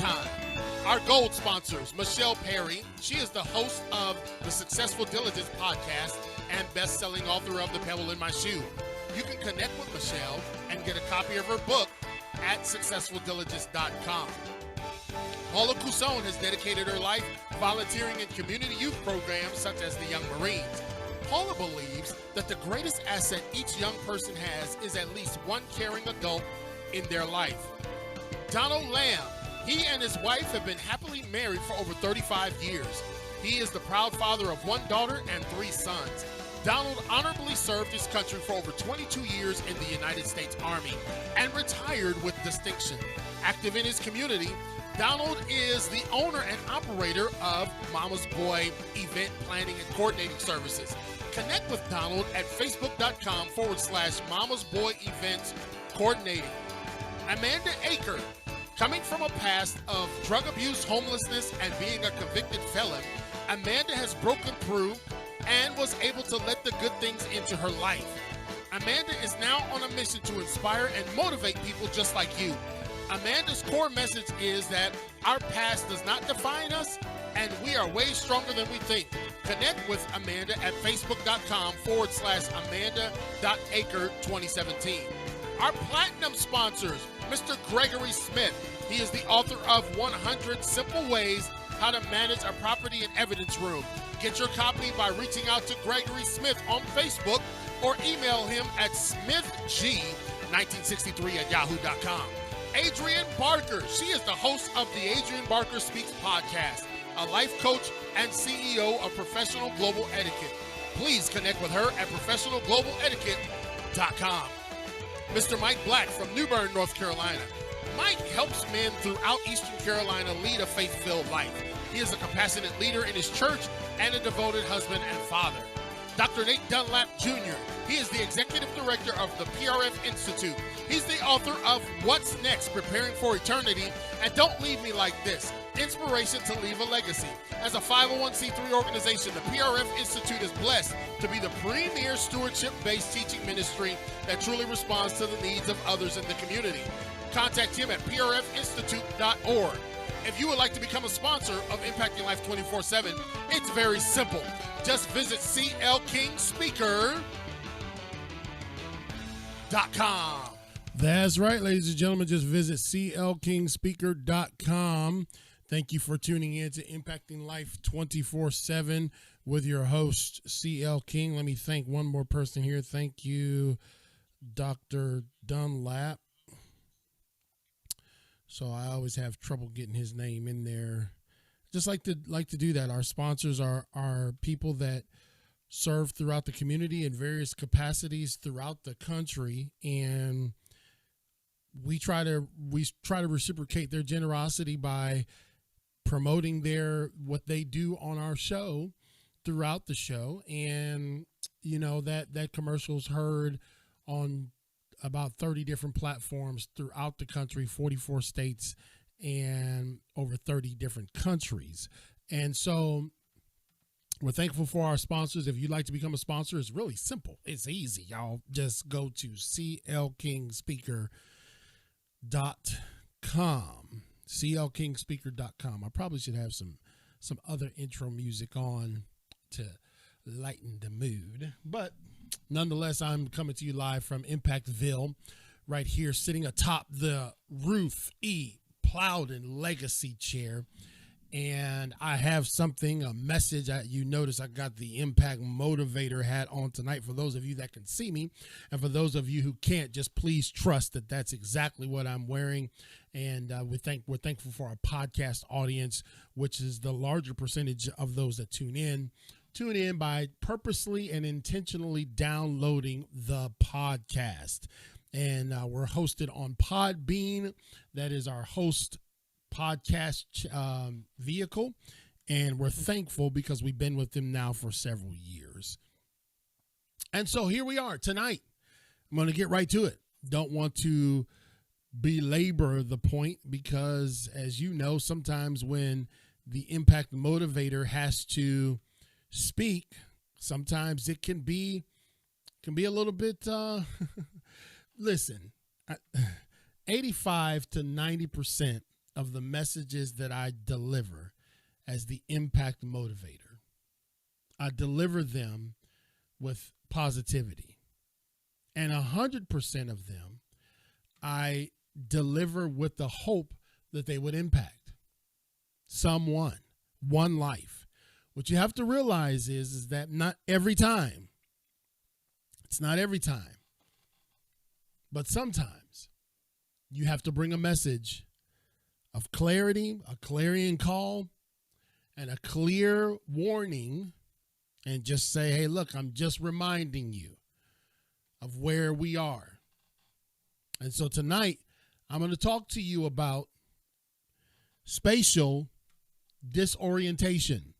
time. Our gold sponsors, Michelle Perry. She is the host of the Successful Diligence podcast and best-selling author of The Pebble in My Shoe. You can connect with Michelle and get a copy of her book at successfuldiligence.com. Paula Cousson has dedicated her life volunteering in community youth programs such as the Young Marines. Paula believes that the greatest asset each young person has is at least one caring adult in their life. Donald Lamb, he and his wife have been happily married for over 35 years. He is the proud father of one daughter and 3 sons. Donald honorably served his country for over 22 years in the United States Army and retired with distinction. Active in his community, Donald is the owner and operator of Mama's Boy Event Planning and Coordinating Services. Connect with Donald at facebook.com/Mama's Boy Events Coordinating. Amanda Aker, coming from a past of drug abuse, homelessness, and being a convicted felon, Amanda has broken through and was able to let the good things into her life. Amanda is now on a mission to inspire and motivate people just like you. Amanda's core message is that our past does not define us, and we are way stronger than we think. Connect with Amanda at facebook.com/Amanda.Aker2017. Our platinum sponsors, Mr. Gregory Smith. He is the author of 100 Simple Ways How to Manage a Property and Evidence Room. Get your copy by reaching out to Gregory Smith on Facebook or email him at smithg1963@yahoo.com. Adrienne Barker. She is the host of the Adrienne Barker Speaks podcast, a life coach and CEO of Professional Global Etiquette. Please connect with her at professionalglobaletiquette.com. Mr. Mike Black from New Bern, North Carolina. Mike helps men throughout Eastern Carolina lead a faith-filled life. He is a compassionate leader in his church and a devoted husband and father. Dr. Nate Dunlap Jr. He is the executive director of the PRF Institute. He's the author of What's Next? Preparing for Eternity and Don't Leave Me Like This, Inspiration to Leave a Legacy. As a 501c3 organization, the PRF Institute is blessed to be the premier stewardship-based teaching ministry that truly responds to the needs of others in the community. Contact him at prfinstitute.org. If you would like to become a sponsor of Impacting Life 24/7, it's very simple. Just visit clkingspeaker.com. That's right, ladies and gentlemen. Just visit clkingspeaker.com. Thank you for tuning in to Impacting Life 24/7 with your host, CL King. Let me thank one more person here. Thank you, Dr. Dunlap. So I always have trouble getting his name in there. Just like to do that. Our sponsors are people that serve throughout the community in various capacities throughout the country, and we try to reciprocate their generosity by promoting what they do on our show throughout the show. And you know that commercial's heard on about 30 different platforms throughout the country, 44 states, and over 30 different countries. And so we're thankful for our sponsors. If you'd like to become a sponsor, it's really simple. It's easy, y'all. Just go to clkingspeaker.com. clkingspeaker.com. I probably should have some other intro music on to lighten the mood, but nonetheless, I'm coming to you live from Impactville, right here, sitting atop the Ruth E. Plowden Legacy Chair. And I have a message. You notice I got the Impact Motivator hat on tonight for those of you that can see me. And for those of you who can't, just please trust that that's exactly what I'm wearing. And we're thankful for our podcast audience, which is the larger percentage of those that tune in by purposely and intentionally downloading the podcast. And we're hosted on Podbean. That is our host podcast vehicle. And we're thankful because we've been with them now for several years. And so here we are tonight. I'm going to get right to it. Don't want to belabor the point because, as you know, sometimes when the Impact Motivator has to speak, sometimes it can be a little bit listen, 85 to 90% of the messages that I deliver as the Impact Motivator. I deliver them with positivity. And 100% of them I deliver with the hope that they would impact someone, one life. What you have to realize is that not every time, it's not every time, but sometimes you have to bring a message of clarity, a clarion call, and a clear warning, and just say, hey, look, I'm just reminding you of where we are. And so tonight, I'm going to talk to you about spatial disorientation.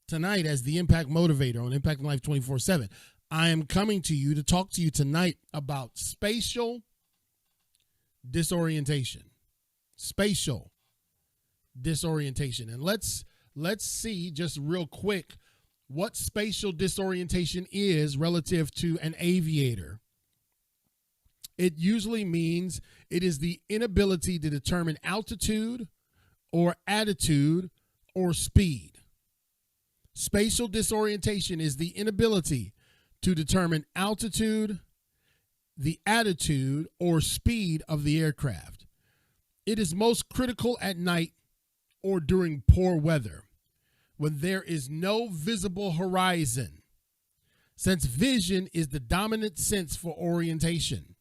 Tonight, as the Impact Motivator on Impact Life 24/7, I am coming to you to talk to you tonight about spatial disorientation. Spatial disorientation. And let's see just real quick what spatial disorientation is relative to an aviator. It usually means it is the inability to determine altitude or attitude or speed. Spatial disorientation is the inability to determine altitude, the attitude, or speed of the aircraft. It is most critical at night or during poor weather when there is no visible horizon, since vision is the dominant sense for orientation.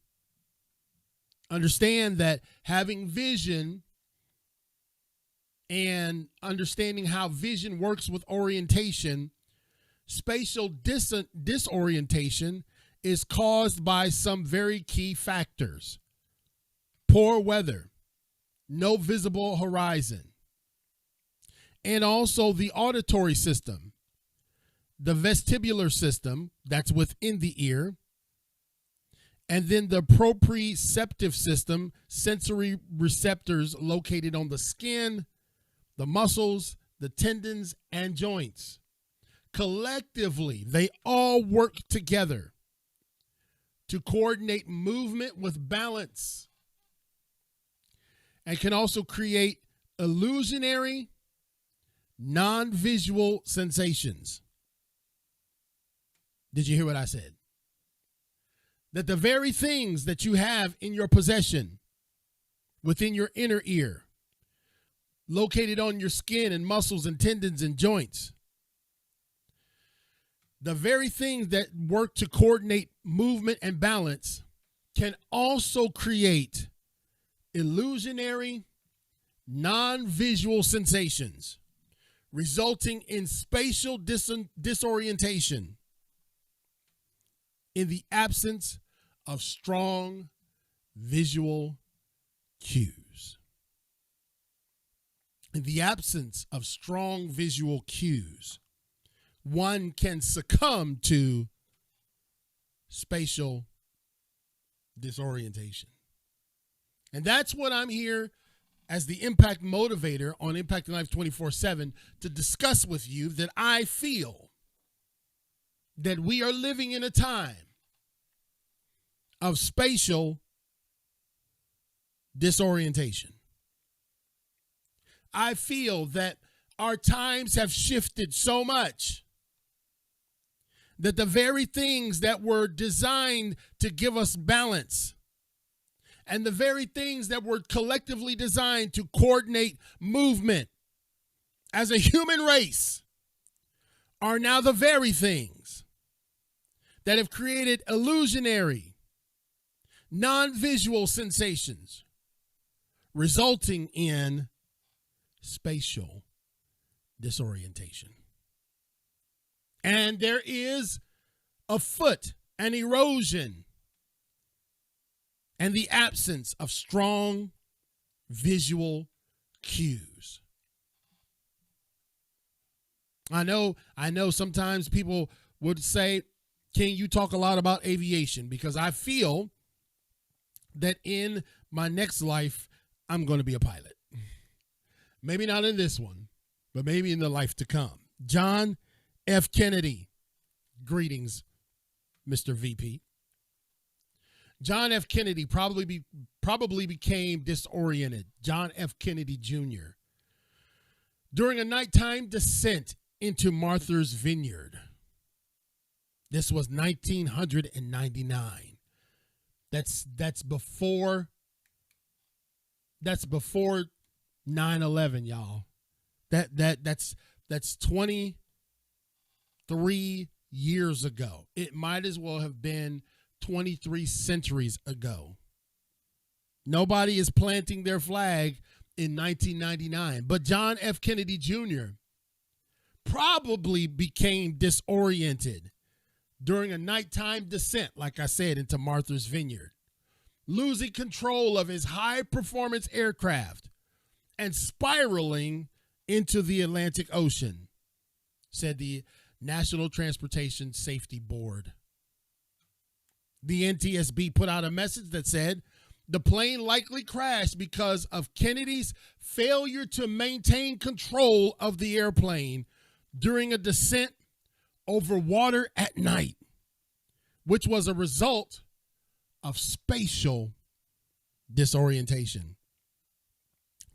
Understand that having vision and understanding how vision works with orientation, spatial disorientation is caused by some very key factors: poor weather, no visible horizon, and also the auditory system, the vestibular system that's within the ear, and then the proprioceptive system, sensory receptors located on the skin, the muscles, the tendons, and joints. Collectively, they all work together to coordinate movement with balance and can also create illusionary, non-visual sensations. Did you hear what I said? That the very things that you have in your possession, within your inner ear, located on your skin and muscles and tendons and joints, the very things that work to coordinate movement and balance can also create illusionary, non-visual sensations, resulting in spatial disorientation in the absence of strong visual cues. In the absence of strong visual cues, one can succumb to spatial disorientation. And that's what I'm here as the Impact Motivator on Impact Life 24/7 to discuss with you, that I feel that we are living in a time of spatial disorientation. I feel that our times have shifted so much that the very things that were designed to give us balance and the very things that were collectively designed to coordinate movement as a human race are now the very things that have created illusionary, non-visual sensations, resulting in spatial disorientation. And there is afoot an erosion and the absence of strong visual cues. I know sometimes people would say, King, you talk a lot about aviation, because I feel that in my next life, I'm going to be a pilot. Maybe not in this one, but maybe in the life to come. John F. Kennedy. Greetings, Mr. VP. John F. Kennedy probably became disoriented. John F. Kennedy Jr. during a nighttime descent into Martha's Vineyard. This was 1999. That's before 9/11, y'all. That's 23 years ago. It might as well have been 23 centuries ago. Nobody is planting their flag in 1999. But John F. Kennedy Jr. probably became disoriented during a nighttime descent, like I said, into Martha's Vineyard, losing control of his high-performance aircraft and spiraling into the Atlantic Ocean, said the National Transportation Safety Board. The NTSB put out a message that said the plane likely crashed because of Kennedy's failure to maintain control of the airplane during a descent over water at night, which was a result of spatial disorientation.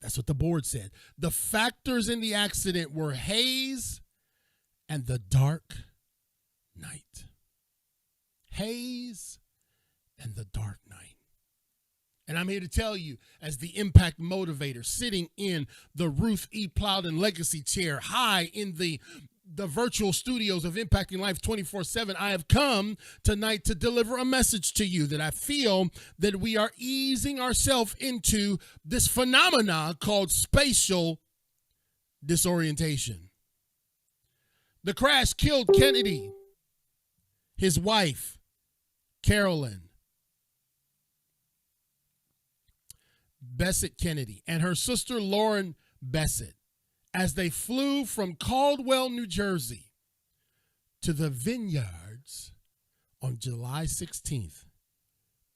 That's what the board said. The factors in the accident were haze and the dark night. Haze and the dark night. And I'm here to tell you, as the Impact Motivator, sitting in the Ruth E. Plowden Legacy Chair, high in the virtual studios of Impacting Life 24/7, I have come tonight to deliver a message to you that I feel that we are easing ourselves into this phenomena called spatial disorientation. The crash killed Kennedy, his wife, Carolyn Bessette Kennedy, and her sister Lauren Bessette, as they flew from Caldwell, New Jersey to the Vineyards on July 16th,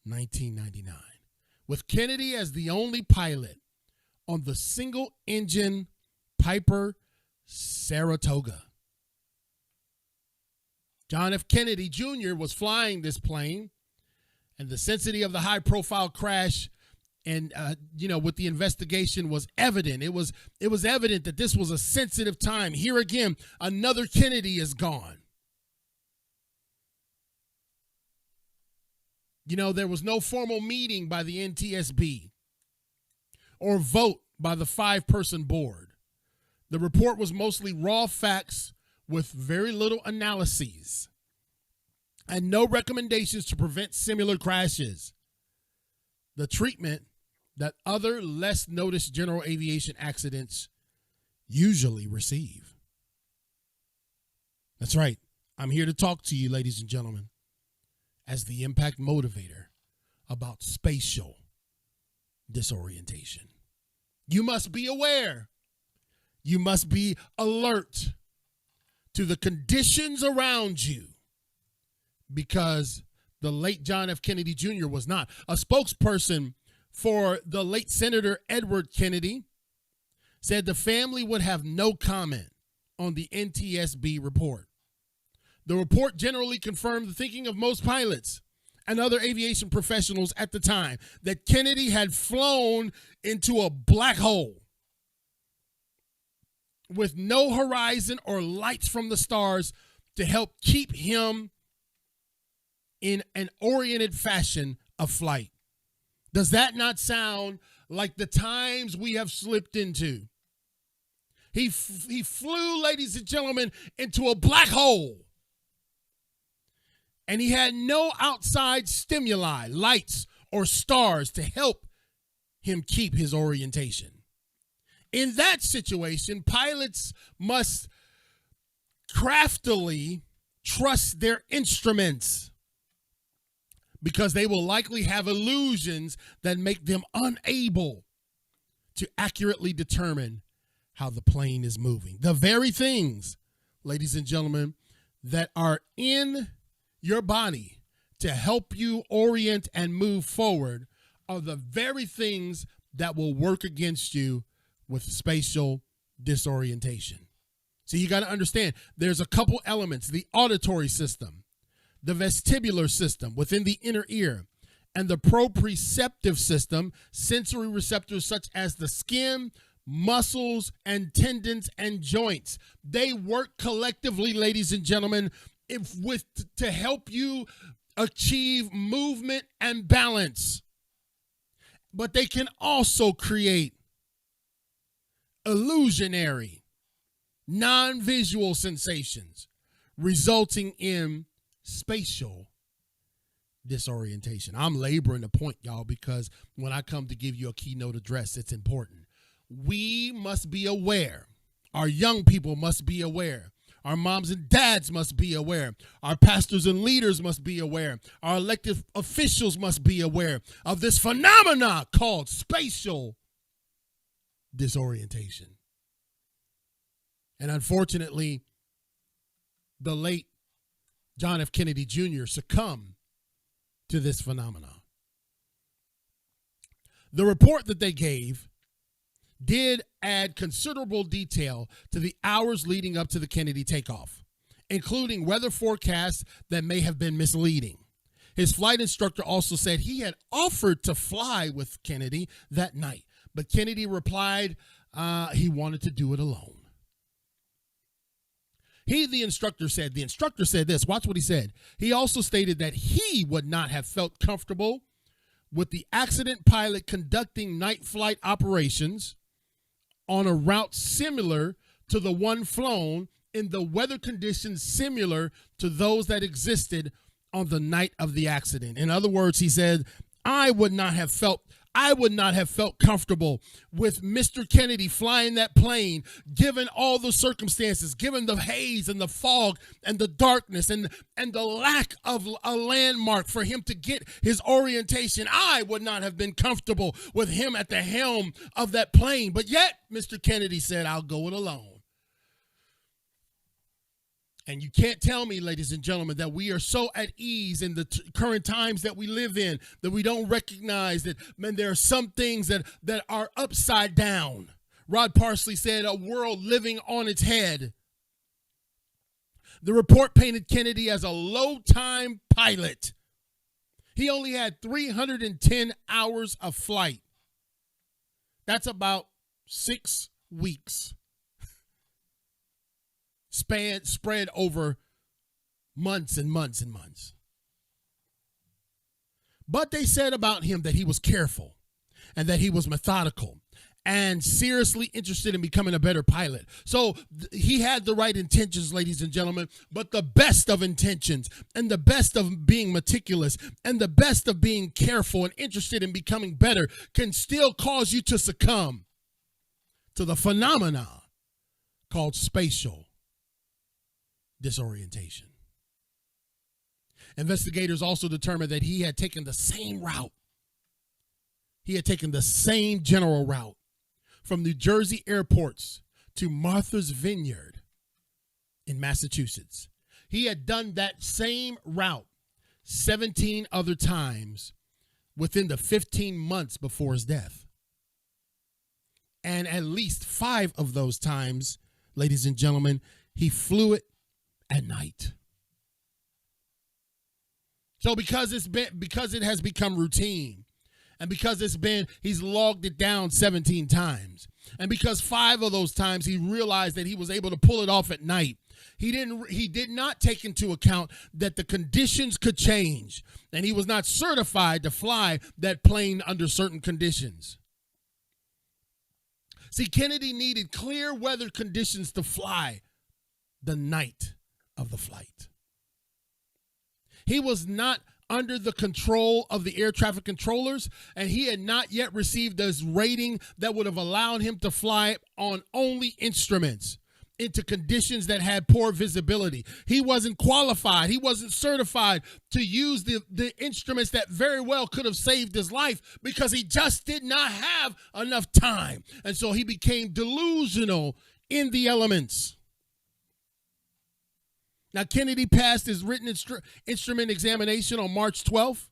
1999, with Kennedy as the only pilot on the single-engine Piper Saratoga. John F. Kennedy Jr. was flying this plane, and the sensitivity of the high-profile crash and, with the investigation was evident. It was evident that this was a sensitive time. Here again, another Kennedy is gone. There was no formal meeting by the NTSB or vote by the 5-person board. The report was mostly raw facts with very little analyses and no recommendations to prevent similar crashes. The treatment that other less noticed general aviation accidents usually receive. That's right. I'm here to talk to you, ladies and gentlemen, as the Impact Motivator, about spatial disorientation. You must be aware. You must be alert to the conditions around you, because the late John F. Kennedy Jr. was not. A spokesperson for the late Senator Edward Kennedy said the family would have no comment on the NTSB report. The report generally confirmed the thinking of most pilots and other aviation professionals at the time that Kennedy had flown into a black hole with no horizon or lights from the stars to help keep him in an oriented fashion of flight. Does that not sound like the times we have slipped into? He flew, ladies and gentlemen, into a black hole. And he had no outside stimuli, lights or stars to help him keep his orientation. In that situation, pilots must craftily trust their instruments, because they will likely have illusions that make them unable to accurately determine how the plane is moving. The very things, ladies and gentlemen, that are in your body to help you orient and move forward are the very things that will work against you with spatial disorientation. So you got to understand, there's a couple elements: the auditory system, the vestibular system within the inner ear, and the proprioceptive system, sensory receptors such as the skin, muscles, and tendons and joints. They work collectively, ladies and gentlemen, to help you achieve movement and balance. But they can also create illusionary, non-visual sensations, resulting in spatial disorientation. I'm laboring the point, y'all, because when I come to give you a keynote address, it's important. We must be aware. Our young people must be aware. Our moms and dads must be aware. Our pastors and leaders must be aware. Our elected officials must be aware of this phenomena called spatial disorientation. And unfortunately, the late John F. Kennedy Jr. succumbed to this phenomenon. The report that they gave did add considerable detail to the hours leading up to the Kennedy takeoff, including weather forecasts that may have been misleading. His flight instructor also said he had offered to fly with Kennedy that night, but Kennedy replied he wanted to do it alone. The instructor said this. Watch what he said. He also stated that he would not have felt comfortable with the accident pilot conducting night flight operations on a route similar to the one flown in the weather conditions similar to those that existed on the night of the accident. In other words, he said, I would not have felt comfortable with Mr. Kennedy flying that plane, given all the circumstances, given the haze and the fog and the darkness and the lack of a landmark for him to get his orientation. I would not have been comfortable with him at the helm of that plane. But yet, Mr. Kennedy said, I'll go it alone. And you can't tell me, ladies and gentlemen, that we are so at ease in the current times that we live in that we don't recognize that, man, there are some things that are upside down. Rod Parsley said, a world living on its head. The report painted Kennedy as a low-time pilot. He only had 310 hours of flight. That's about 6 weeks. Spread over months and months and months. But they said about him that he was careful and that he was methodical and seriously interested in becoming a better pilot. So he had the right intentions, ladies and gentlemen, but the best of intentions and the best of being meticulous and the best of being careful and interested in becoming better can still cause you to succumb to the phenomena called spatial disorientation. Investigators also determined that he had taken the same route. He had taken the same general route from New Jersey airports to Martha's Vineyard in Massachusetts. He had done that same route 17 other times within the 15 months before his death. And at least 5 of those times, ladies and gentlemen, he flew it at night. So because it has become routine, and because he's logged it down 17 times, and because 5 of those times he realized that he was able to pull it off at night, he did not take into account that the conditions could change, and he was not certified to fly that plane under certain conditions. See, Kennedy needed clear weather conditions to fly the night of the flight. He was not under the control of the air traffic controllers, and he had not yet received this rating that would have allowed him to fly on only instruments into conditions that had poor visibility. He wasn't qualified. He wasn't certified to use the instruments that very well could have saved his life because he just did not have enough time. And so he became delusional in the elements. Now, Kennedy passed his written instrument examination on March 12th,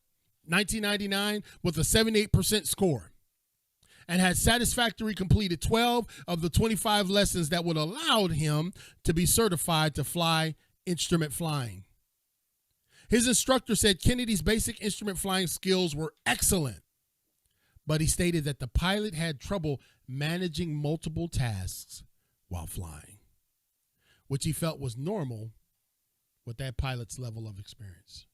1999, with a 78% score and had satisfactorily completed 12 of the 25 lessons that would allow him to be certified to fly instrument flying. His instructor said Kennedy's basic instrument flying skills were excellent, but he stated that the pilot had trouble managing multiple tasks while flying, which he felt was normal with that pilot's level of experience.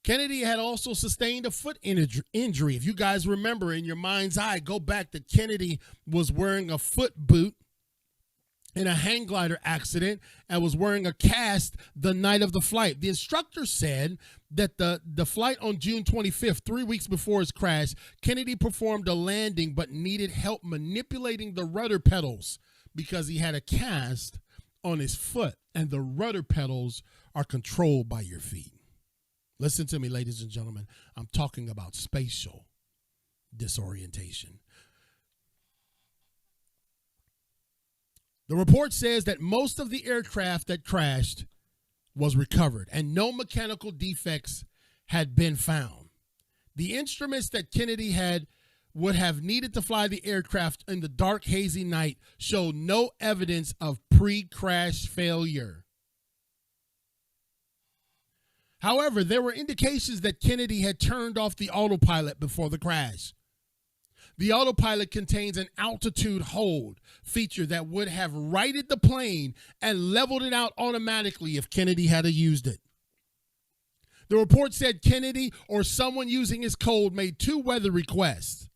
Kennedy had also sustained a foot injury. If you guys remember in your mind's eye, go back that Kennedy was wearing a foot boot in a hang glider accident and was wearing a cast the night of the flight. The instructor said that the flight on June 25th, 3 weeks before his crash, Kennedy performed a landing but needed help manipulating the rudder pedals because he had a cast on his foot, and the rudder pedals are controlled by your feet. Listen to me, ladies and gentlemen. I'm talking about spatial disorientation. The report says that most of the aircraft that crashed was recovered and no mechanical defects had been found. The instruments that Kennedy would have needed to fly the aircraft in the dark, hazy night showed no evidence of pre-crash failure. However, there were indications that Kennedy had turned off the autopilot before the crash. The autopilot contains an altitude hold feature that would have righted the plane and leveled it out automatically if Kennedy had used it. The report said Kennedy or someone using his code made 2 weather requests.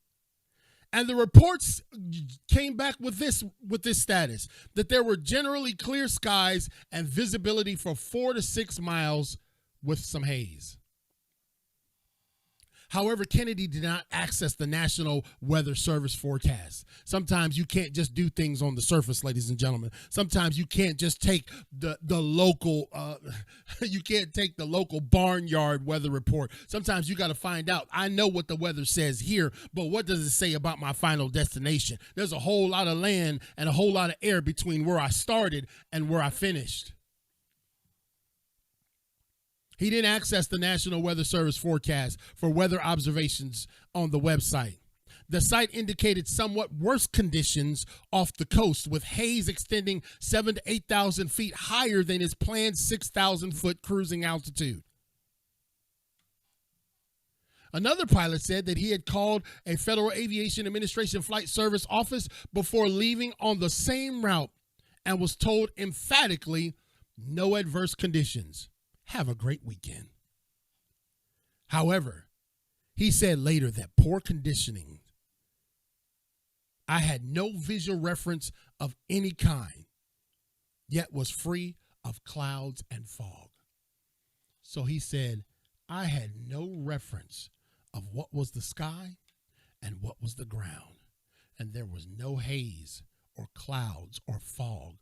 And the reports came back with this status, that there were generally clear skies and visibility for 4 to 6 miles with some haze. However, Kennedy did not access the National Weather Service forecast. Sometimes you can't just do things on the surface, ladies and gentlemen. Sometimes you can't just take the local barnyard weather report. Sometimes you got to find out. I know what the weather says here, but what does it say about my final destination? There's a whole lot of land and a whole lot of air between where I started and where I finished. He didn't access the National Weather Service forecast for weather observations on the website. The site indicated somewhat worse conditions off the coast, with haze extending 7,000 to 8,000 feet higher than his planned 6,000-foot cruising altitude. Another pilot said that he had called a Federal Aviation Administration Flight Service office before leaving on the same route and was told emphatically, no adverse conditions. Have a great weekend. However, he said later that poor conditioning, I had no visual reference of any kind, yet was free of clouds and fog. So he said, I had no reference of what was the sky and what was the ground, and there was no haze or clouds or fog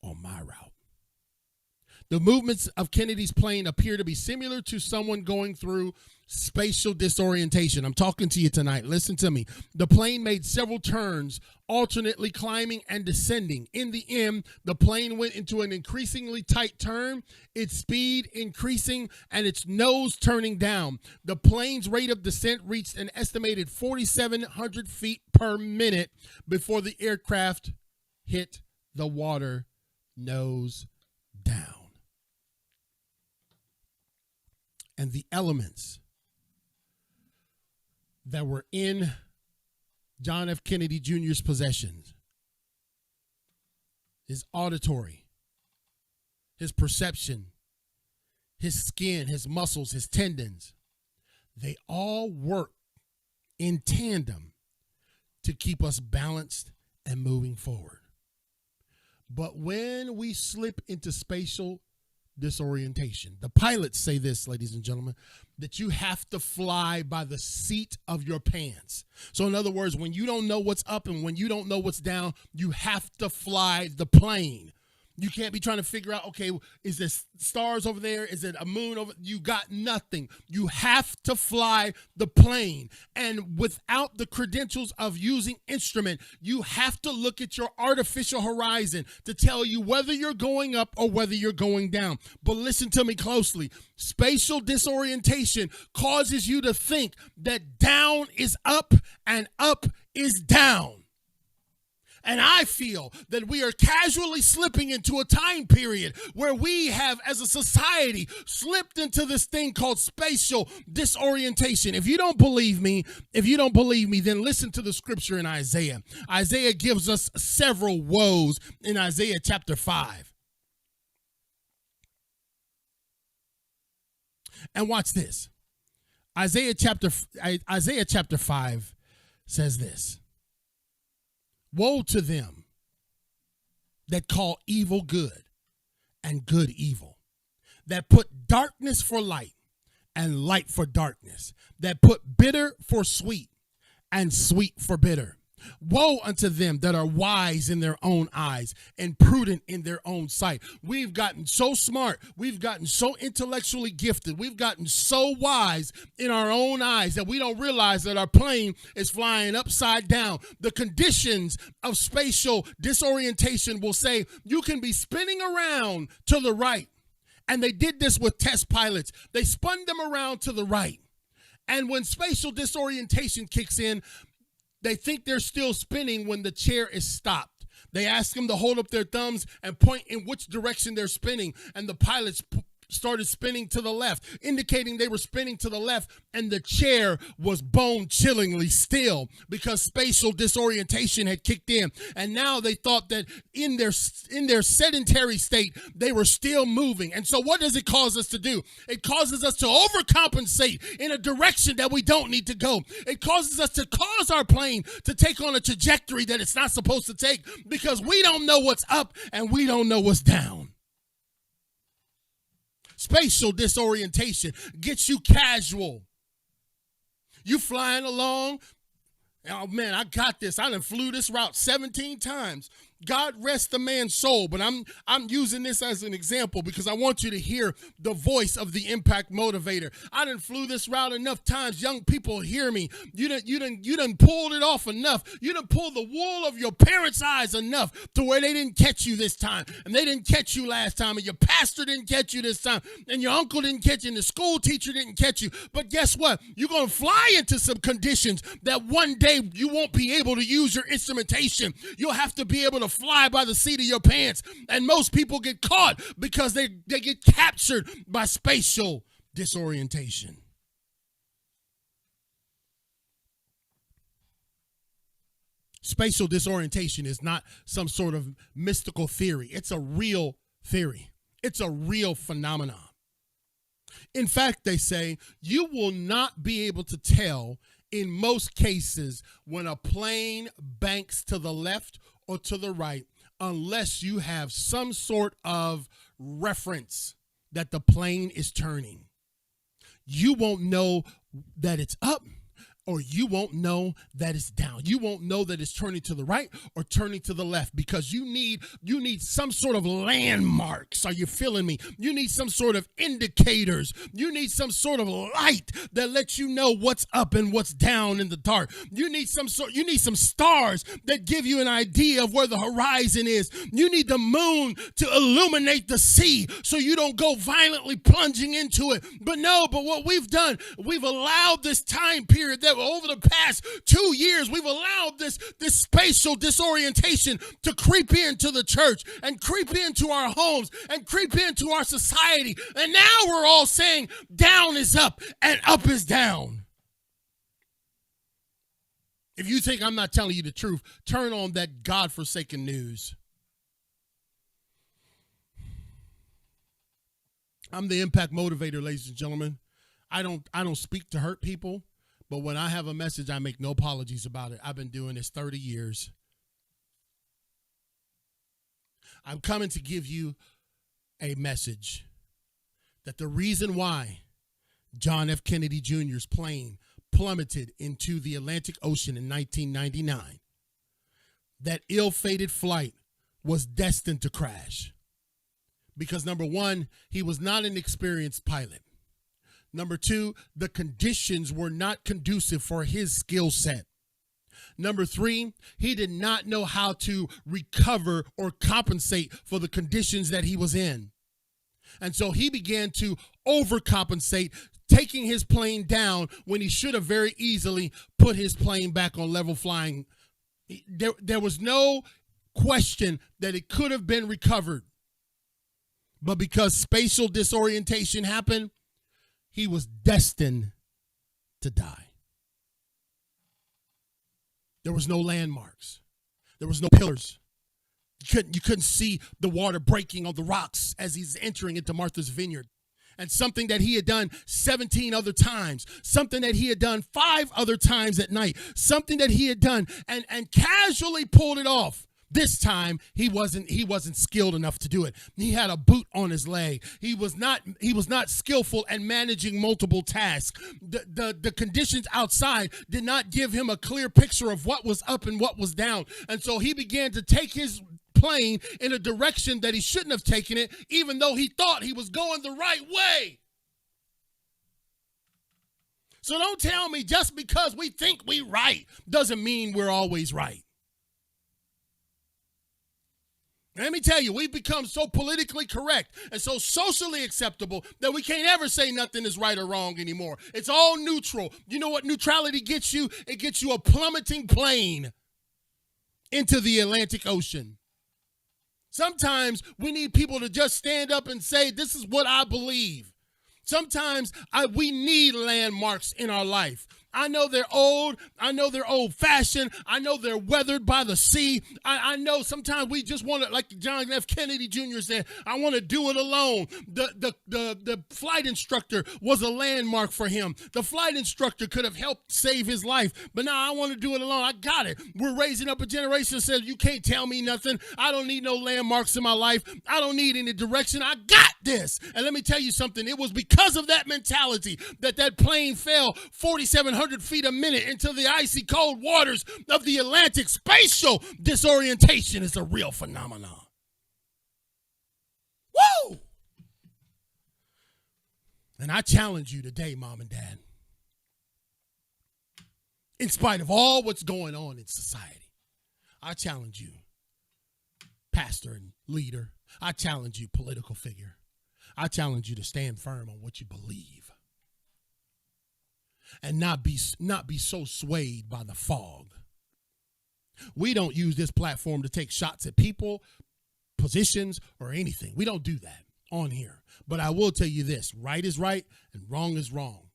on my route. The movements of Kennedy's plane appear to be similar to someone going through spatial disorientation. I'm talking to you tonight. Listen to me. The plane made several turns, alternately climbing and descending. In the end, the plane went into an increasingly tight turn, its speed increasing and its nose turning down. The plane's rate of descent reached an estimated 4,700 feet per minute before the aircraft hit the water nose down. And the elements that were in John F. Kennedy Jr.'s possessions, his auditory, his perception, his skin, his muscles, his tendons, they all work in tandem to keep us balanced and moving forward. But when we slip into spatial disorientation, the pilots say this, ladies and gentlemen, that you have to fly by the seat of your pants. So in other words, when you don't know what's up and when you don't know what's down, you have to fly the plane. You can't be trying to figure out, okay, is there stars over there? Is it a moon over? You got nothing. You have to fly the plane. And without the credentials of using instrument, you have to look at your artificial horizon to tell you whether you're going up or whether you're going down. But listen to me closely. Spatial disorientation causes you to think that down is up and up is down. And I feel that we are casually slipping into a time period where we have, as a society, slipped into this thing called spatial disorientation. If you don't believe me, then listen to the scripture in Isaiah. Isaiah gives us several woes in Isaiah chapter 5. And watch this. Isaiah chapter 5 says this. Woe to them that call evil good and good evil, that put darkness for light and light for darkness, that put bitter for sweet and sweet for bitter. Woe unto them that are wise in their own eyes and prudent in their own sight. We've gotten so smart. We've gotten so intellectually gifted. We've gotten so wise in our own eyes that we don't realize that our plane is flying upside down. The conditions of spatial disorientation will say you can be spinning around to the right. And they did this with test pilots. They spun them around to the right. And when spatial disorientation kicks in, they think they're still spinning when the chair is stopped. They ask them to hold up their thumbs and point in which direction they're spinning. And the pilots started spinning to the left, indicating they were spinning to the left, and the chair was bone-chillingly still because spatial disorientation had kicked in. And now they thought that in their sedentary state, they were still moving. And so what does it cause us to do? It causes us to overcompensate in a direction that we don't need to go. It causes us to cause our plane to take on a trajectory that it's not supposed to take because we don't know what's up and we don't know what's down. Spatial disorientation gets you casual. You flying along. Oh man, I got this. I done flew this route 17 times. God rest the man's soul, but I'm using this as an example because I want you to hear the voice of the Impact Motivator. I done flew this route enough times. Young people hear me. You done pulled it off enough. You done pulled the wool of your parents' eyes enough to where they didn't catch you this time, and they didn't catch you last time, and your pastor didn't catch you this time, and your uncle didn't catch you, and the school teacher didn't catch you. But guess what? You're going to fly into some conditions that one day you won't be able to use your instrumentation. You'll have to be able to fly by the seat of your pants. And most people get caught because they get captured by spatial disorientation. Spatial disorientation is not some sort of mystical theory. It's a real theory. It's a real phenomenon. In fact, they say you will not be able to tell in most cases when a plane banks to the left or to the right unless you have some sort of reference that the plane is turning. You won't know that it's up, or you won't know that it's down. You won't know that it's turning to the right or turning to the left because you need some sort of landmarks. Are you feeling me? You need some sort of indicators. You need some sort of light that lets you know what's up and what's down in the dark. You need some stars that give you an idea of where the horizon is. You need the moon to illuminate the sea so you don't go violently plunging into it. But what we've done, we've allowed this time period that over the past 2 years, we've allowed this spatial disorientation to creep into the church and creep into our homes and creep into our society. And now we're all saying down is up and up is down. If you think I'm not telling you the truth, turn on that godforsaken news. I'm the Impact Motivator, ladies and gentlemen. I don't speak to hurt people. But when I have a message, I make no apologies about it. I've been doing this 30 years. I'm coming to give you a message that the reason why John F. Kennedy Jr.'s plane plummeted into the Atlantic Ocean in 1999, that ill-fated flight was destined to crash. Because number one, he was not an experienced pilot. Number two, the conditions were not conducive for his skill set. Number three, he did not know how to recover or compensate for the conditions that he was in. And so he began to overcompensate, taking his plane down when he should have very easily put his plane back on level flying There was no question that it could have been recovered. But because spatial disorientation happened, he was destined to die. There was no landmarks. There was no pillars. You couldn't see the water breaking on the rocks as he's entering into Martha's vineyard. And something that he had done 17 other times, something that he had done 5 other times at night, something that he had done and casually pulled it off. This time he wasn't skilled enough to do it. He had a boot on his leg. He was not skillful at managing multiple tasks. The conditions outside did not give him a clear picture of what was up and what was down. And so he began to take his plane in a direction that he shouldn't have taken it, even though he thought he was going the right way. So don't tell me just because we think we're right doesn't mean we're always right. Let me tell you, we've become so politically correct and so socially acceptable that we can't ever say nothing is right or wrong anymore. It's all neutral. You know what neutrality gets you? It gets you a plummeting plane into the Atlantic Ocean. Sometimes we need people to just stand up and say, this is what I believe. Sometimes we need landmarks in our life. I know they're old. I know they're old-fashioned. I know they're weathered by the sea. I know sometimes we just want to, like John F. Kennedy Jr. said, I want to do it alone. The flight instructor was a landmark for him. The flight instructor could have helped save his life, but now I want to do it alone. I got it. We're raising up a generation that says, you can't tell me nothing. I don't need no landmarks in my life. I don't need any direction. I got this. And let me tell you something. It was because of that mentality that plane fell 4,700 feet a minute into the icy cold waters of the Atlantic. Spatial disorientation is a real phenomenon. Woo! And I challenge you today, Mom and Dad, in spite of all what's going on in society, I challenge you, pastor and leader, I challenge you, political figure, I challenge you to stand firm on what you believe. And not be so swayed by the fog. We don't use this platform to take shots at people, positions, or anything. We don't do that on here. But I will tell you this, right is right and wrong is wrong.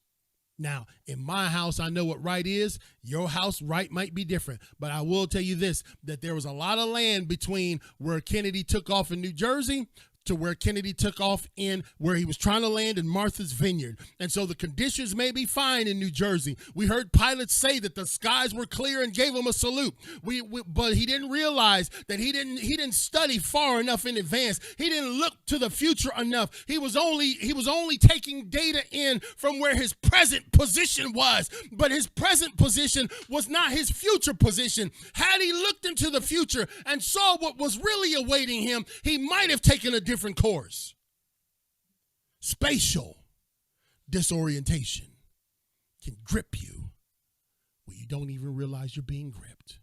Now, in my house, I know what right is. Your house, right might be different. But I will tell you this, that there was a lot of land between where Kennedy took off in New Jersey to where Kennedy took off in where he was trying to land in Martha's Vineyard. And so the conditions may be fine in New Jersey. We heard pilots say that the skies were clear and gave him a salute. But he didn't realize that he didn't study far enough in advance. He didn't look to the future enough. He was only taking data in from where his present position was. But his present position was not his future position. Had he looked into the future and saw what was really awaiting him, he might have taken a different course. Spatial disorientation can grip you where you don't even realize you're being gripped.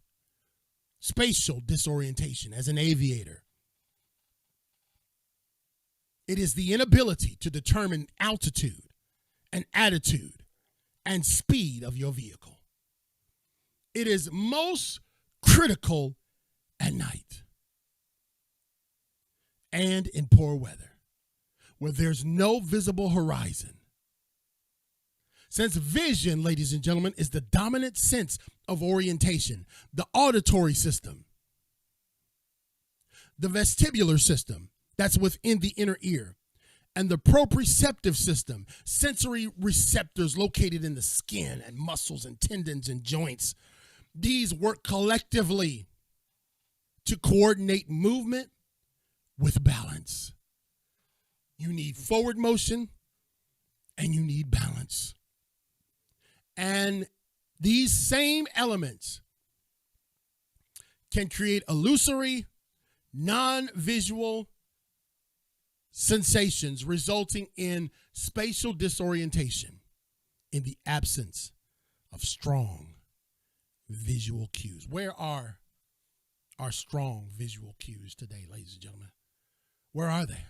Spatial disorientation as an aviator. It is the inability to determine altitude and attitude and speed of your vehicle. It is most critical at night and in poor weather, where there's no visible horizon. Since vision, ladies and gentlemen, is the dominant sense of orientation, the auditory system, the vestibular system that's within the inner ear, and the proprioceptive system, sensory receptors located in the skin and muscles and tendons and joints. These work collectively to coordinate movement with balance. You need forward motion and you need balance. And these same elements can create illusory, non-visual sensations resulting in spatial disorientation in the absence of strong visual cues. Where are our strong visual cues today, ladies and gentlemen? Where are they?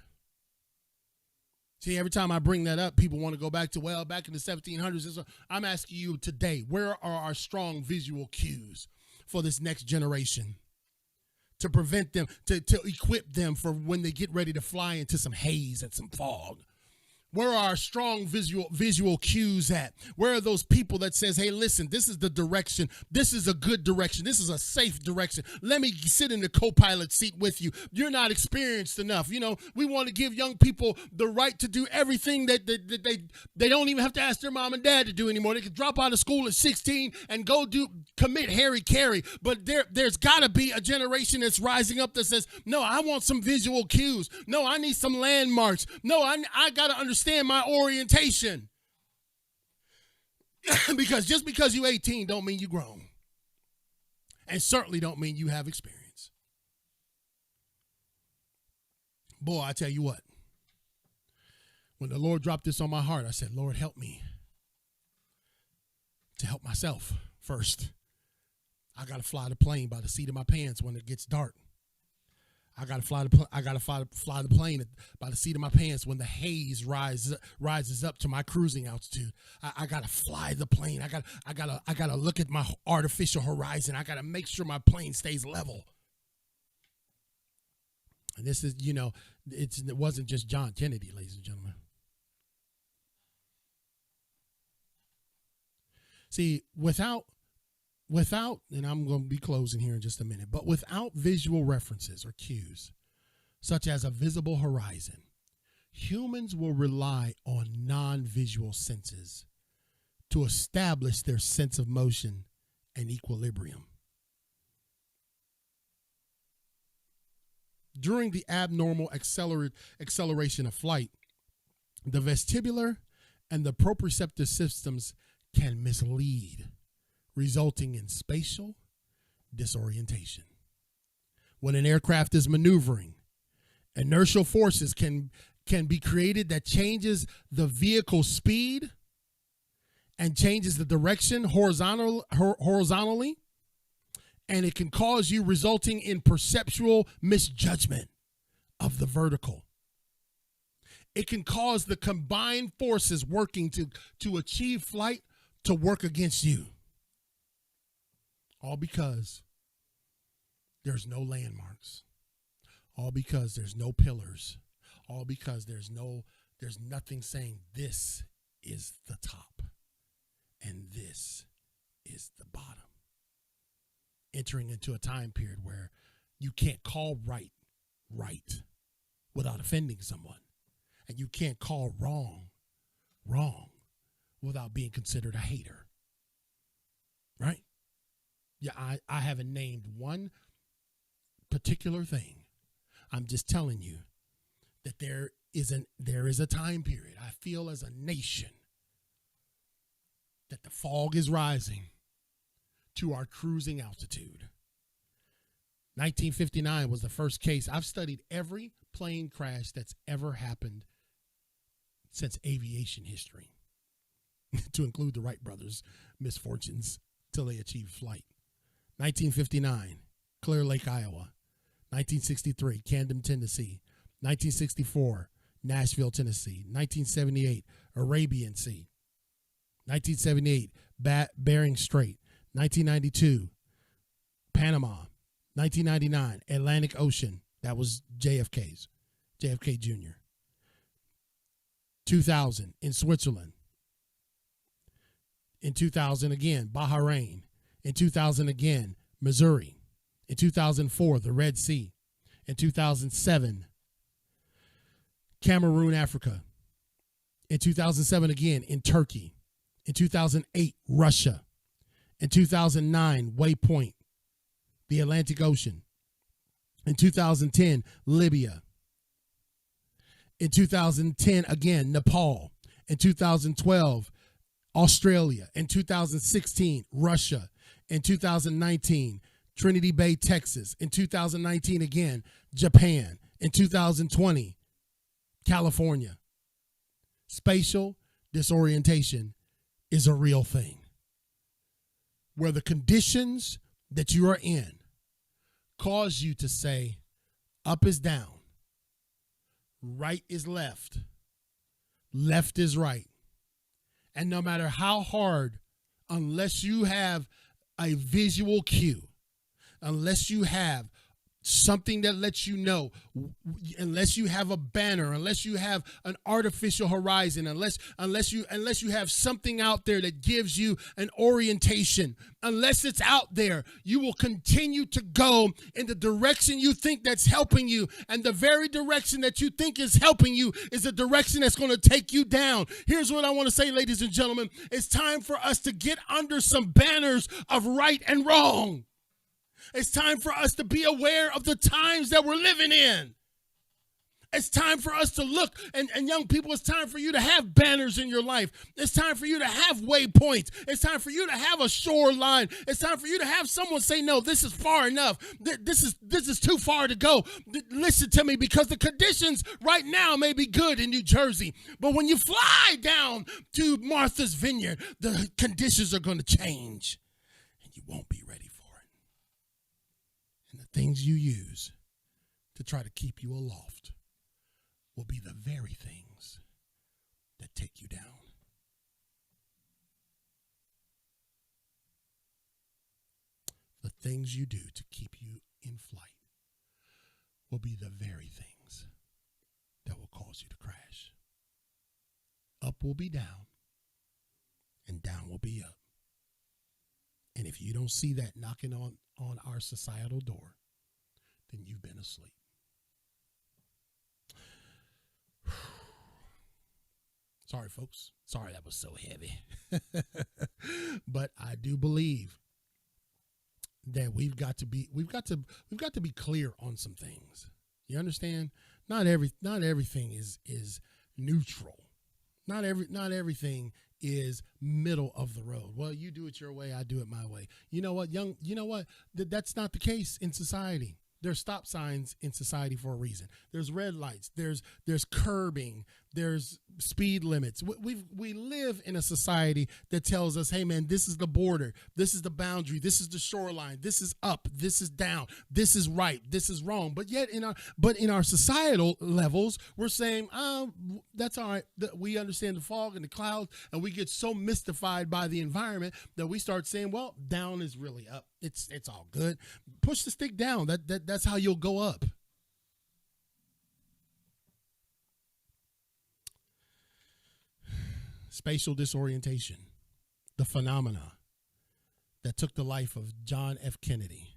See, every time I bring that up, people want to go back to, well, back in the 1700s. I'm asking you today, where are our strong visual cues for this next generation, to prevent them, to equip them for when they get ready to fly into some haze and some fog? Where are our strong visual cues at? Where are those people that says, hey, listen, this is the direction. This is a good direction. This is a safe direction. Let me sit in the co-pilot seat with you. You're not experienced enough. You know, we want to give young people the right to do everything that they don't even have to ask their mom and dad to do anymore. They can drop out of school at 16 and go commit Harry Carey. But there's got to be a generation that's rising up that says, no, I want some visual cues. No, I need some landmarks. No, I got to understand my orientation. Because just because you're 18 don't mean you're grown. And certainly don't mean you have experience. Boy, I tell you what. When the Lord dropped this on my heart, I said, Lord, help me to help myself first. I got to fly the plane by the seat of my pants when it gets dark. I gotta fly the plane by the seat of my pants when the haze rises up to my cruising altitude. I gotta fly the plane. I gotta look at my artificial horizon. I gotta make sure my plane stays level. And this is, you know, it wasn't just John Kennedy, ladies and gentlemen. See, without, and I'm going to be closing here in just a minute, but without visual references or cues, such as a visible horizon, humans will rely on non-visual senses to establish their sense of motion and equilibrium. During the abnormal acceleration of flight, the vestibular and the proprioceptive systems can mislead, resulting in spatial disorientation. When an aircraft is maneuvering, inertial forces can be created that changes the vehicle's speed and changes the direction horizontally, and it can cause you, resulting in perceptual misjudgment of the vertical. It can cause the combined forces working to achieve flight to work against you. All because there's no landmarks. All because there's no pillars. All because there's nothing saying this is the top and this is the bottom. Entering into a time period where you can't call right without offending someone. And you can't call wrong without being considered a hater. Right? Yeah, I haven't named one particular thing. I'm just telling you that there is a time period. I feel as a nation that the fog is rising to our cruising altitude. 1959 was the first case. I've studied every plane crash that's ever happened since aviation history, to include the Wright brothers' misfortunes till they achieved flight. 1959, Clear Lake, Iowa. 1963, Camden, Tennessee. 1964, Nashville, Tennessee. 1978, Arabian Sea. 1978, Bering Strait. 1992, Panama. 1999, Atlantic Ocean. That was JFK Jr. 2000, in Switzerland. In 2000 again, Bahrain. In 2000 again, Missouri. In 2004, the Red Sea. In 2007, Cameroon, Africa. In 2007 again, in Turkey. In 2008, Russia. In 2009, Waypoint, the Atlantic Ocean. In 2010, Libya. In 2010, again, Nepal. In 2012, Australia. In 2016, Russia. In 2019, Trinity Bay, Texas. In 2019, again, Japan. In 2020, California. Spatial disorientation is a real thing, where the conditions that you are in cause you to say, up is down, right is left, left is right. And no matter how hard, unless you have a visual cue, unless you have something that lets you know, unless you have a banner, unless you have an artificial horizon, unless you have something out there that gives you an orientation, unless it's out there, you will continue to go in the direction you think that's helping you, and the very direction that you think is helping you is a direction that's going to take you down. Here's what I want to say, ladies and gentlemen. It's time for us to get under some banners of right and wrong. It's time for us to be aware of the times that we're living in. It's time for us to look, and young people, it's time for you to have banners in your life. It's time for you to have waypoints. It's time for you to have a shoreline. It's time for you to have someone say, no, this is far enough. This is too far to go. Listen to me, because the conditions right now may be good in New Jersey, but when you fly down to Martha's Vineyard, the conditions are going to change, and you won't be ready for it. And the things you use to try to keep you aloft will be the very things that take you down. The things you do to keep you in flight will be the very things that will cause you to crash. Up will be down, and down will be up. And if you don't see that knocking on our societal door, then you've been asleep. Sorry, folks. Sorry that was so heavy. But I do believe that we've got to be clear on some things. You understand? Not everything is neutral. Not everything is middle of the road. Well, you do it your way, I do it my way. You know what, that's not the case in society. There's stop signs in society for a reason. There's red lights. There's curbing. There's speed limits. We live in a society that tells us, hey man, this is the border. This is the boundary. This is the shoreline. This is up. This is down. This is right. This is wrong. But yet in our societal levels, we're saying, that's all right. We understand the fog and the clouds, and we get so mystified by the environment that we start saying, well, down is really up. It's all good. Push the stick down. That's how you'll go up. Spatial disorientation, the phenomena that took the life of John F. Kennedy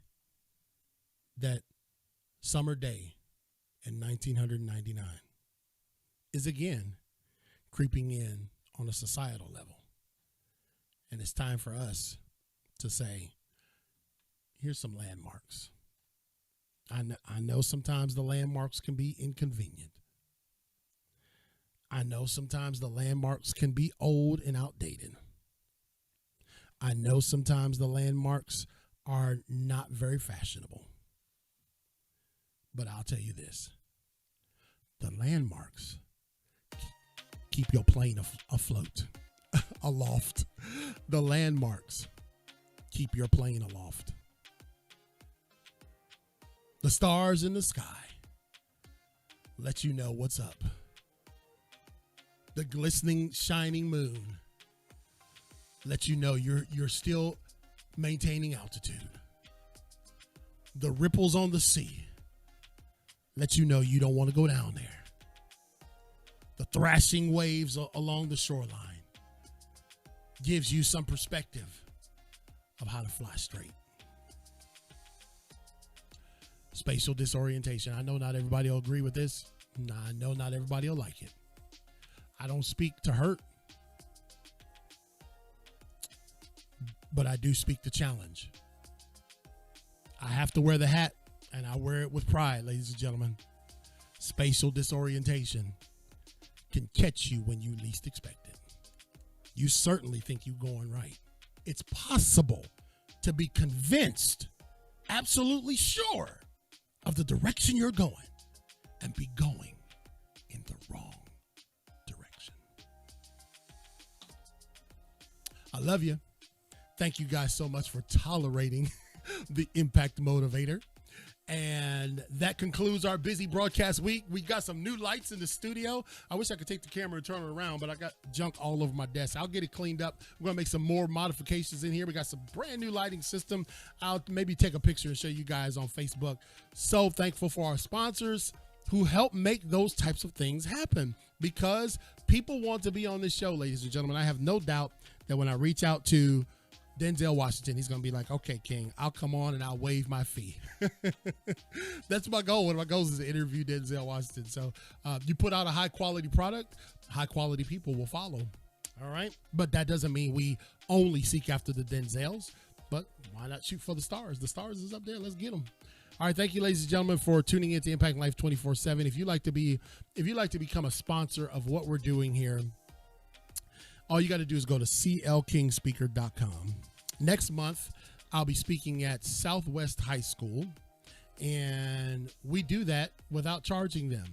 that summer day in 1999 is again creeping in on a societal level. And it's time for us to say, here's some landmarks. I know sometimes the landmarks can be inconvenient. I know sometimes the landmarks can be old and outdated. I know sometimes the landmarks are not very fashionable. But I'll tell you this. The landmarks keep your plane afloat, aloft. The landmarks keep your plane aloft. The stars in the sky let you know what's up. The glistening, shining moon let you know you're still maintaining altitude. The ripples on the sea let you know you don't want to go down there. The thrashing waves along the shoreline gives you some perspective of how to fly straight. Spatial disorientation. I know not everybody will agree with this. I know not everybody will like it. I don't speak to hurt, but I do speak to challenge. I have to wear the hat, and I wear it with pride, ladies and gentlemen. Spatial disorientation can catch you when you least expect it. You certainly think you're going right. It's possible to be convinced, absolutely sure, of the direction you're going and be going in the wrong direction. I love you. Thank you guys so much for tolerating the Impact Motivator. And that concludes our busy broadcast week. We got some new lights in the studio. I wish I could take the camera and turn it around, but I got junk all over my desk. I'll get it cleaned up. We're going to make some more modifications in here. We got some brand new lighting system. I'll maybe take a picture and show you guys on Facebook. So thankful for our sponsors who help make those types of things happen, because people want to be on this show, ladies and gentlemen. I have no doubt that when I reach out to Denzel Washington, he's going to be like, okay, King, I'll come on and I'll waive my fee. That's my goal. One of my goals is to interview Denzel Washington. So you put out a high quality product, high quality people will follow. All right. But that doesn't mean we only seek after the Denzels, but why not shoot for the stars? The stars is up there. Let's get them. All right. Thank you, ladies and gentlemen, for tuning in to Impact Life 24/7. If you'd like to become a sponsor of what we're doing here, all you got to do is go to clkingspeaker.com. Next month, I'll be speaking at Southwest High School, and we do that without charging them.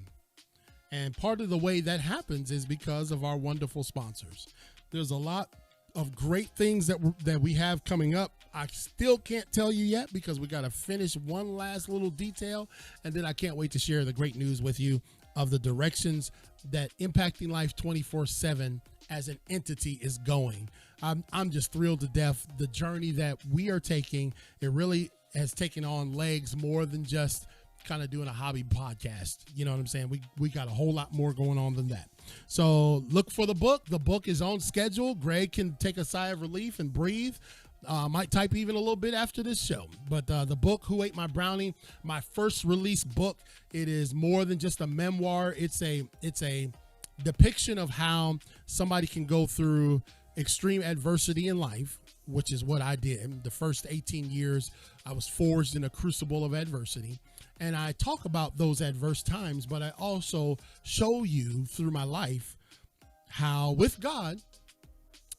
And part of the way that happens is because of our wonderful sponsors. There's a lot of great things that we have coming up. I still can't tell you yet because we got to finish one last little detail, and then I can't wait to share the great news with you of the directions that Impacting Life 24/7 as an entity is going. I'm just thrilled to death. The journey that we are taking, it really has taken on legs more than just kind of doing a hobby podcast. You know what I'm saying? We got a whole lot more going on than that. So look for the book. The book is on schedule. Greg can take a sigh of relief and breathe. Might type even a little bit after this show. But the book, Who Ate My Brownie, my first release book, it is more than just a memoir. It's a depiction of how somebody can go through extreme adversity in life, which is what I did. The first 18 years, I was forged in a crucible of adversity. And I talk about those adverse times, but I also show you through my life how with God,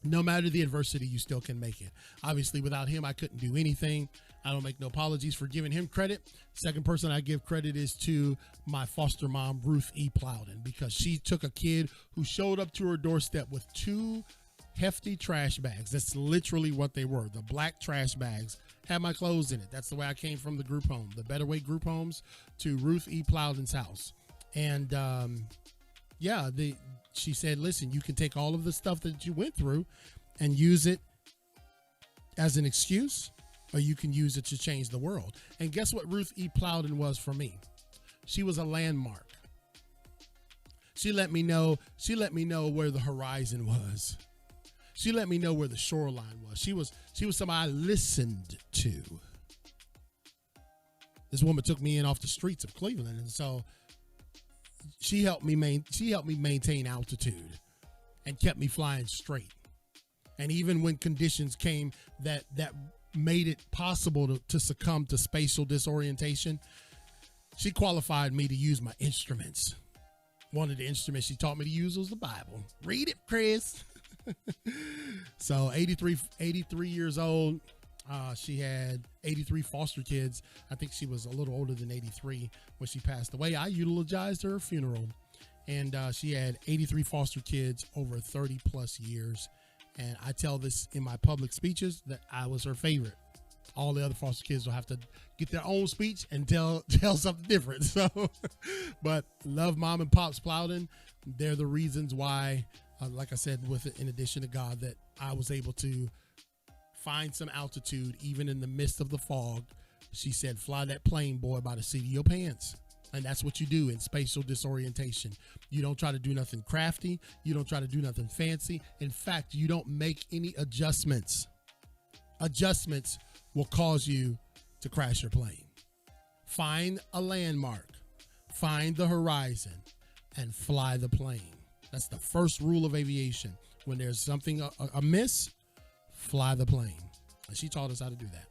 no matter the adversity, you still can make it. Obviously, without him, I couldn't do anything. I don't make no apologies for giving him credit. Second person I give credit is to my foster mom, Ruth E. Plowden, because she took a kid who showed up to her doorstep with 2 hefty trash bags. That's literally what they were. The black trash bags had my clothes in it. That's the way I came from the group home, the Better Way group homes, to Ruth E. Plowden's house. And she said, listen, you can take all of the stuff that you went through and use it as an excuse, or you can use it to change the world. And guess what Ruth E. Plowden was for me? She was a landmark. She let me know where the horizon was. She let me know where the shoreline was. She was somebody I listened to. This woman took me in off the streets of Cleveland, and so she helped me maintain altitude and kept me flying straight. And even when conditions came that made it possible to succumb to spatial disorientation, she qualified me to use my instruments. One of the instruments she taught me to use was the Bible. Read it, Chris. So 83 years old. She had 83 foster kids. I think she was a little older than 83 when she passed away. I utilized her funeral, and she had 83 foster kids over 30 plus years. And I tell this in my public speeches that I was her favorite. All the other foster kids will have to get their own speech and tell something different. So, but love Mom and Pops Plowden. They're the reasons why, like I said, in addition to God, that I was able to find some altitude even in the midst of the fog. She said, fly that plane, boy, by the seat of your pants. And that's what you do in spatial disorientation. You don't try to do nothing crafty. You don't try to do nothing fancy. In fact, you don't make any adjustments. Adjustments will cause you to crash your plane. Find a landmark, find the horizon, and fly the plane. That's the first rule of aviation. When there's something amiss, fly the plane. And she taught us how to do that.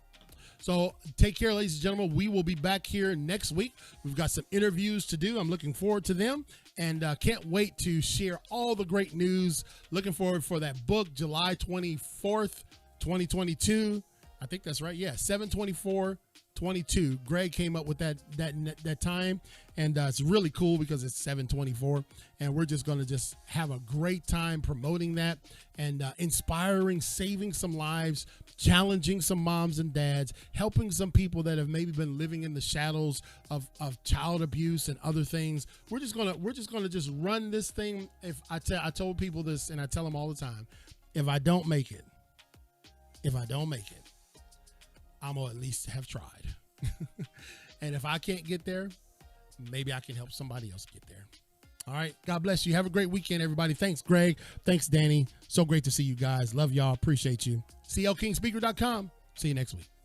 So take care, ladies and gentlemen. We will be back here next week. We've got some interviews to do. I'm looking forward to them, and can't wait to share all the great news. Looking forward for that book, July 24th, 2022. I think that's right. Yeah, 7/24, 22. Greg came up with that time, and it's really cool because it's 7:24, and we're just going to just have a great time promoting that and inspiring, saving some lives, challenging some moms and dads, helping some people that have maybe been living in the shadows of child abuse and other things. We're just gonna just run this thing. If I told people this, and I tell them all the time, if I don't make it, I'm gonna at least have tried. And if I can't get there, maybe I can help somebody else get there. All right. God bless you. Have a great weekend, everybody. Thanks, Greg. Thanks, Danny. So great to see you guys. Love y'all. Appreciate you. CLKingSpeaker.com. See you next week.